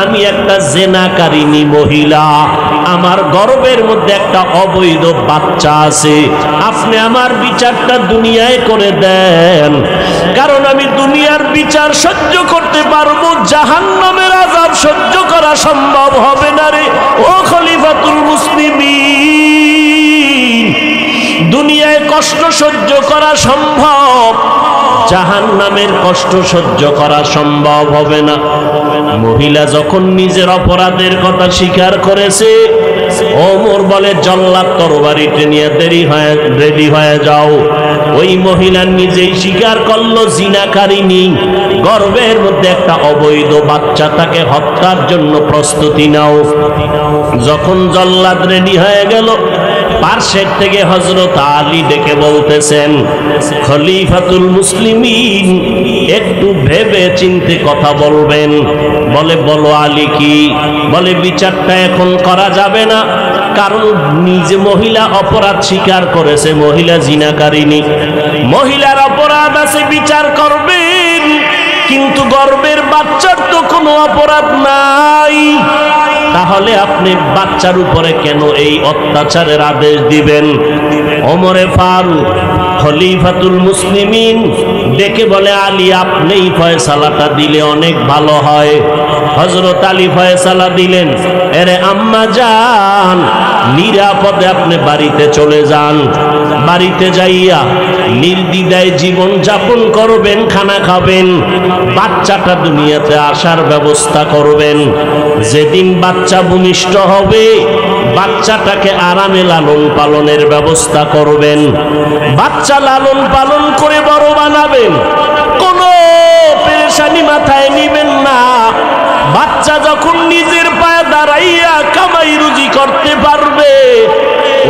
আমি একটা জেনাকারিনী মহিলা, আমার গর্ভের মধ্যে একটা অবৈধ বাচ্চা আছে, আপনি আমার বিচারটা দুনিয়ায় করে দেন, কারণ আমি দুনিয়ার বিচার সহ্য করতে পারবো, জাহান্নামের আযাব সহ্য করা সম্ভব হবে না রে ও খলিফাতুল মুসলিমিন। দুনিয়ায় কষ্ট সহ্য করা সম্ভব, জাহান্নামের কষ্ট সহ্য করা সম্ভব হবে না। মহিলা যখন নিজের অপরাধের কথা স্বীকার করেছে, ওমর বলে জল্লাদ তরবারিতে নিয়ে রেডি হয়ে যাও। ওই মহিলা নিজেই স্বীকার করলো জিনাকারিনী, গর্ভের মধ্যে একটা অবৈধ বাচ্চা, তাকে হত্যার জন্য প্রস্তুতি নাও। যখন জল্লাদ রেডি হয়ে গেল, পার্শ্বের থেকে হযরত আলী ডেকে বলতেছেন, খলিফাতুল মুসলিমিন একটু ভেবে চিন্তে কথা বলবেন। বলে বলো আলী কি? বলে বিচারটা এখন করা যাবে না, কারণ নিজে মহিলা অপরাধ স্বীকার করেছে, মহিলা জিনাকারিনী, মহিলার অপরাধ আছে, বিচার করবেন, কিন্তু গর্ভের বাচ্চার তো কোনো অপরাধ নাই, তাহলে আপনি বাচ্চার উপরে কেন এই অত্যাচারের আদেশ দিবেন? ওমরে ফারুক খলিফাতুল মুসলিমিন ডেকে বলে, আলী আপনিই ফয়সালাটা দিলে অনেক ভালো হয়। হযরত আলী ফয়সালা দিলেন, এরে আম্মা যান, নিরাপদে আপনি বাড়িতে চলে যান, বাড়িতে যাইয়া নির্দ্বিধায় জীবন যাপন করবেন, খানা খাবেন, বাচ্চাটা দুনিয়াতে আসার ব্যবস্থা করবেন। যেদিন বাচ্চা ভূমিষ্ঠ হবে, বাচ্চাটাকে আরামে লালন পালনের ব্যবস্থা করবেন, বাচ্চা লালন পালন করে বড় বানাবেন, কোনো পেরেশানি মাথায় নিবেন না। বাচ্চা যখন নিজের পায়ে দাঁড়াইয়া কামাই রুজি করতে পারবে,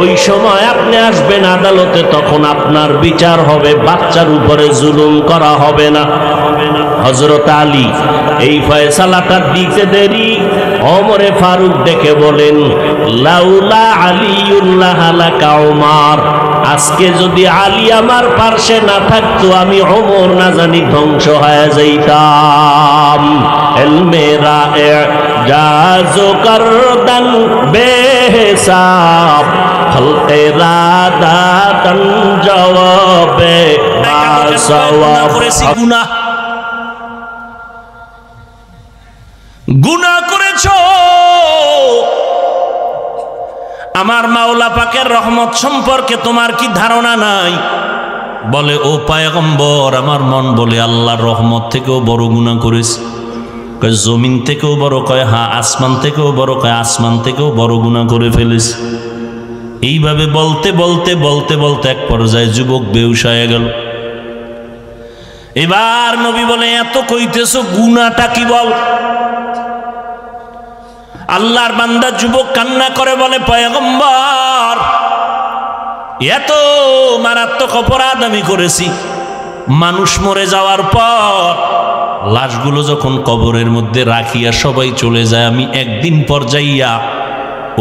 ওই সময় আপনি আসবেন আদালতে, তখন আপনার বিচার হবে, বাচ্চার উপরে জুলুম করা হবে না। হযরত আলী এই ফয়সালাটা দিতে দেরি, ওমরে ফারুক দেখে বলেন, লাউলা আলিউল্লাহ লাকা ওমর, আজকে যদি আলী আমার পার্শ্বে না থাকতো, আমি ওমর না জানি ধ্বংস হয়ে যাইতাম। এলমেরা জাজো করদন বেহিসাব, খলকে রাদাতন জওয়াবে বাসওয়াব। গুনাহ করেছো, আমার মাওলা পাকের রহমত সম্পর্কে তোমার কি ধারণা নাই? বলে, ও পয়গম্বর, আমার মন বলে আল্লাহর রহমত থেকেও বড় গুনাহ করেছি। কয় জমিন থেকেও বড়? কয় হ্যাঁ। আসমান থেকেও বড়? কয় আসমান থেকেও বড় গুনাহ করে ফেলেছি। এইভাবে বলতে বলতে বলতে বলতে এক পর্যায়ে যুবক বেহুশ হয়ে গেল। এবার নবী বলে, এত কইতেছো, গুনাহটা কি বল? আল্লাহর বান্দা যুবক কান্না করে বলে, পয়গম্বর, এত মারাত্মক অপরাধ আমি করেছি। মানুষ মরে যাওয়ার পর লাশগুলো যখন কবরের মধ্যে রাখিয়া সবাই চলে যায়, আমি একদিন পর যাইয়া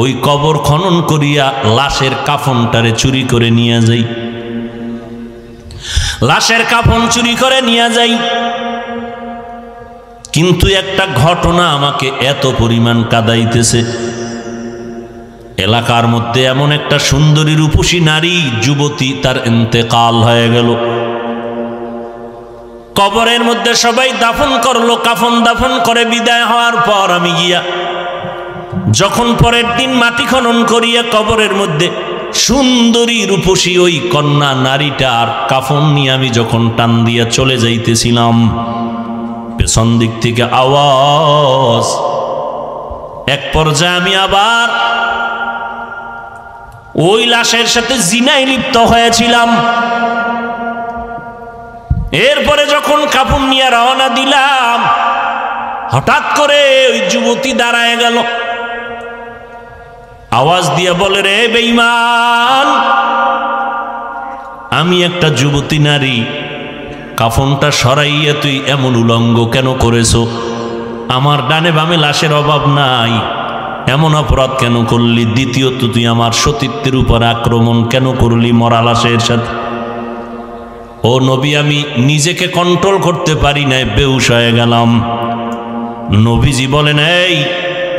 ওই কবর খনন করিয়া লাশের কাফনটারে চুরি করে নিয়ে যাই, লাশের কাফন চুরি করে নিয়ে যাই। কিন্তু একটা ঘটনা আমাকে এত পরিমাণ কাঁদাইতেছে, এলাকার মধ্যে এমন একটা সুন্দরী রূপসী নারী যুবতী, তার ইন্তেকাল হয়ে গেল। কবরের মধ্যে সবাই দাফন করলো, কাফন দাফন করে বিদায় হওয়ার পর আমি গিয়া যখন পরের দিন মাটি খনন করিয়া কবরের মধ্যে সুন্দরী রূপসী ওই কন্যা নারীটার কাফন নিয়ে আমি যখন টান দিয়া চলে যাইতেছিলাম, পেছন দিক থেকে আওয়াজ। এক পর্যায়ে আমি আবার ওই লাশের সাথে জিনায় লিপ্ত হয়েছিলাম। এরপরে যখন কাফন নিয়ে রওনা দিলাম, হঠাৎ করে ওই যুবতী দাঁড়ায় গেল, আওয়াজ দিয়ে বলে, রে বেঈমান, আমি একটা যুবতী নারী, কাফনটা সরাইয়া তুই এমন উলঙ্গ কেন করেছো? আমার ডানে বামে লাশের অভাব নাই, এমন অপরাধ কেন করলি? দ্বিতীয়ত তুই আমার সতীত্বের উপর আক্রমণ কেন করলি মরা লাশের সাথে? ও নবী, আমি নিজেকে কন্ট্রোল করতে পারি নাই, বেহুশ হয়ে গেলাম। নবীজি বলেন, এই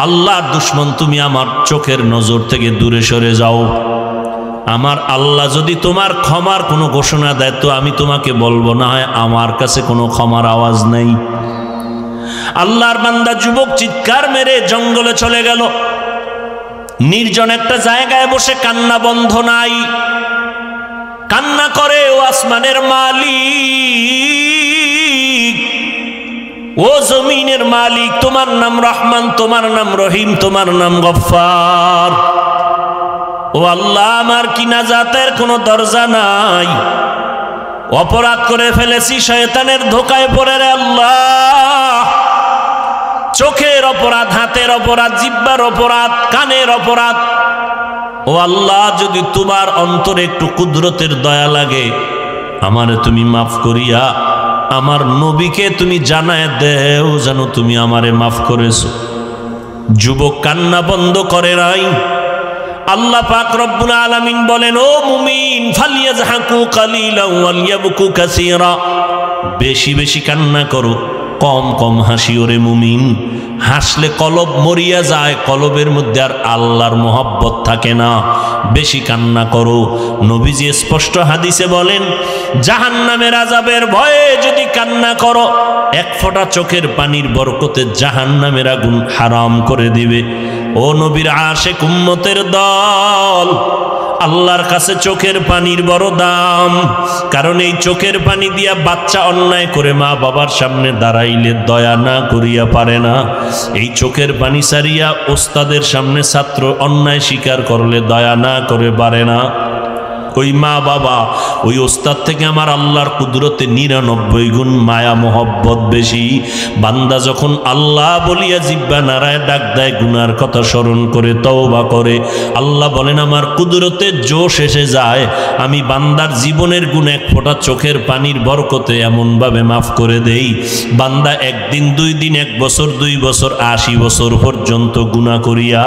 আল্লাহর দুশ্মন, তুমি আমার চোখের নজর থেকে দূরে সরে যাও। আমার আল্লাহ যদি তোমার ক্ষমার কোনো ঘোষণা দেয় তো আমি তোমাকে বলবো, না হয় আমার কাছে কোনো ক্ষমার আওয়াজ নেই। আল্লাহর বান্দা যুবক চিৎকার মেরে জঙ্গলে চলে গেল। নির্জন একটা জায়গায় বসে কান্না বন্ধ নাই, কান্না করে, ও আসমানের মালিক, ও জমিনের মালিক, তোমার নাম রহমান, তোমার নাম রহিম, তোমার নাম গফফার। ও আল্লাহ, আমার কি নাজাতের কোনো দরজা নাই? অপরাধ করে ফেলেছি, শয়তানের ধোকায় পড়ে রে আল্লাহ। চোখের অপরাধ, হাতের অপরাধ, জিহ্বার অপরাধ, কানের অপরাধ। ও আল্লাহ, যদি তোমার অন্তরে একটু কুদরতের দয়া লাগে, আমারে তুমি মাফ করিয়া আমার নবীকে তুমি জানায় দেও যেন তুমি আমারে মাফ করেছো। যুবক কান্না বন্ধ করে নাই। আল্লাহ পাক রব্বুল আলামিন বলেন, ও মুমিন, ফালিয়াজহাকু কালিলান ওয়ালিয়াবকু কাসীরা, বেশি বেশি কান্না করো, কম কম হাসিও রে মুমিন। হাসলে কলব মরিয়া যায়, কলবের মধ্যে আর আল্লাহর মোহাব্বত থাকে না। বেশি কান্না করো। নবীজি স্পষ্ট হাদিসে বলেন, জাহান্নামের আযাবের ভয়ে যদি কান্না করো, এক ফোঁটা চোখের পানির বরকতে জাহান্নামের আগুন হারাম করে দিবে। ও নবীর আশিক উম্মতের দল, আল্লাহর কাছে চোখের পানির বড় দাম। কারণ এই চোখের পানি দিয়া বাচ্চা অন্যায় করে মা বাবার সামনে দাঁড়াইলে দয়া না করিয়া পারে না। এই চোখের পানি সারিয়া ওস্তাদের সামনে ছাত্র অন্যায় স্বীকার করলে দয়া না করে পারে না। ওই মা বাবা, ওই ওস্তাদ থেকে আমার আল্লাহর কুদরতে 99 গুণ মায়া মোহব্বত বেশি। বান্দা যখন আল্লাহ বলিয়া জিহ্বা নাড়ায় ডাক দেয়, গুনার কথা স্মরণ করে তওবা করে, আল্লাহ বলেন আমার কুদরতে জোশ এসে যায়। আমি বান্দার জীবনের গুণ এক ফোঁটা চোখের পানির বরকতে এমনভাবে মাফ করে দেই, বান্দা একদিন, 2 দিন, 1 বছর, 2 বছর, 80 বছর পর্যন্ত গুনাহ করিয়া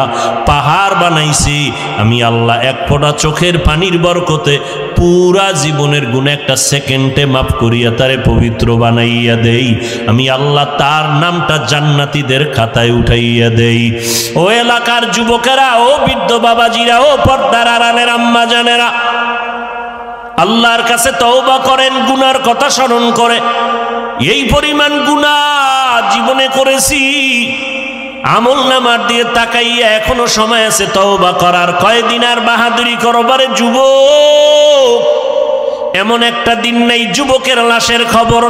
পাহাড় বানাইছি, আমি আল্লাহ এক ফোঁটা চোখের পানির বরকতে পুরা জীবনের গুনাহ একটা সেকেন্ডে মাফ করিয়া তারে পবিত্র বানাইয়া দেই। আমি আল্লাহ তার নামটা জান্নাতীদের খাতায় উঠাইয়া দেই। ও এলাকার যুবকেরা, ও বৃদ্ধ বাবাজিরা, ও পর্দার আড়ালের আম্মা জানেরা, আল্লাহর কাছে তওবা করেন, গুনার কথা স্মরণ করে। এই পরিমাণ গুনাহ জীবনে করেছি, আমল নামার দিয়ে তাকাইয়া এখনো সময় আছে তওবা করার। কয়দিন আর বাহাদুরি করবারে যুবক? এমন একটা দিন নেই যুবকের লাশের খবর